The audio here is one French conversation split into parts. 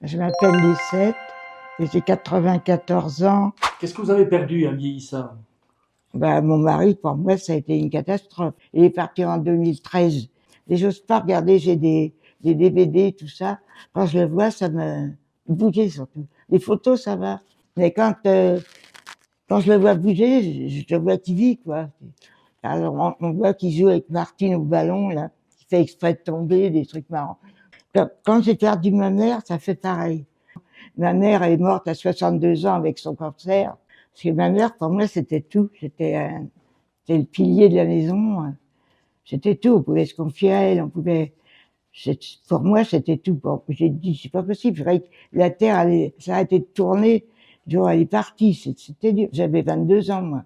Je m'appelle Lucette et j'ai 94 ans. Qu'est-ce que vous avez perdu en vieillissant? Mon mari, pour moi, ça a été une catastrophe. Il est parti en 2013. Et j'ose pas regarder, j'ai des DVD, tout ça. Quand je le vois, ça me bouger surtout. Les photos, ça va. Mais quand je le vois bouger, je le vois qui vit, quoi. Alors, on voit qu'il joue avec Martine au ballon, là, qui fait exprès de tomber, des trucs marrants. Quand j'ai perdu ma mère, ça fait pareil. Ma mère est morte à 62 ans avec son cancer. Parce que ma mère, pour moi, c'était tout. C'était le pilier de la maison. C'était tout. On pouvait se confier à elle. Pour moi, c'était tout. Bon, j'ai dit, c'est pas possible. Je dirais que la Terre allait s'arrêter de tourner. Elle est partie. C'était dur. J'avais 22 ans, moi.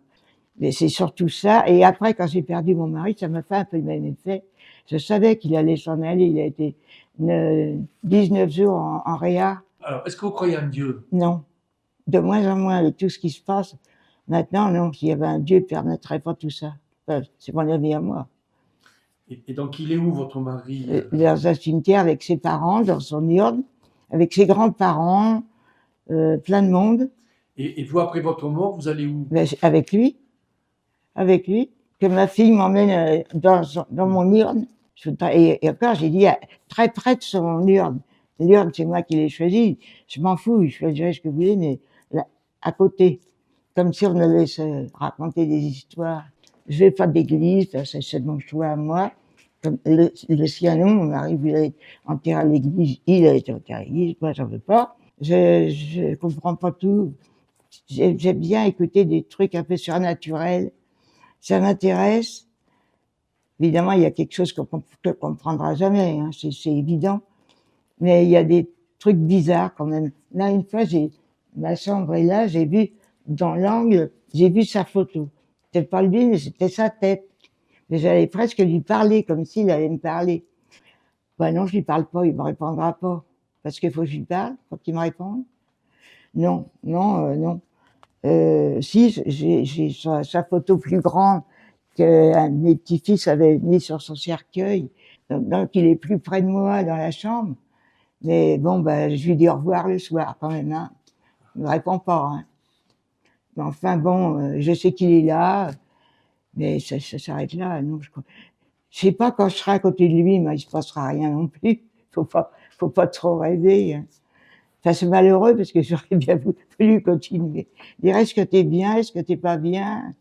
Mais c'est surtout ça. Et après, quand j'ai perdu mon mari, ça m'a fait un peu le même effet. Je savais qu'il allait s'en aller. Il a été 19 jours en réa. Alors, est-ce que vous croyez en Dieu? Non. De moins en moins avec tout ce qui se passe. Maintenant, non, s'il y avait un Dieu, il ne permettrait pas tout ça. Enfin, c'est mon avis à moi. Et donc, il est où votre mari? Dans un cimetière avec ses parents, dans son urne, avec ses grands-parents, plein de monde. Et vous, après votre mort, vous allez où? Avec lui, que ma fille m'emmène dans mon urne. Et encore, j'ai dit très près de son urne. L'urne, c'est moi qui l'ai choisie. Je m'en fous, je choisirais ce que vous voulez, mais là, à côté. Comme si on allait se raconter des histoires. Je vais pas d'église, c'est de mon choix à moi. Comme le sien, non, mon mari voulait être enterré à l'église, il a été enterré à l'église, moi j'en veux pas. Je comprends pas tout. J'aime bien écouter des trucs un peu surnaturels. Ça m'intéresse. Évidemment, il y a quelque chose qu'on ne comprendra jamais, hein, c'est évident. Mais il y a des trucs bizarres quand même. Là, une fois, ma chambre est là, j'ai vu dans l'angle, j'ai vu sa photo. C'était pas lui, mais c'était sa tête. Mais j'allais presque lui parler, comme s'il allait me parler. Non, je lui parle pas, il me répondra pas. Parce qu'il faut que je lui parle, faut qu'il me réponde. Non, non, non. Si, j'ai sa photo plus grande qu'un de mes petits-fils avait mis sur son cercueil. Donc, il est plus près de moi dans la chambre. Mais bon, je lui dis au revoir le soir quand même. Hein. Il me répond pas. Hein. Mais enfin bon, je sais qu'il est là, mais ça s'arrête là. Non, je sais pas quand je serai à côté de lui, mais il se passera rien non plus. Faut pas trop rêver. Hein. Enfin, c'est malheureux parce que j'aurais bien voulu continuer. Dire est-ce que t'es bien, est-ce que t'es pas bien.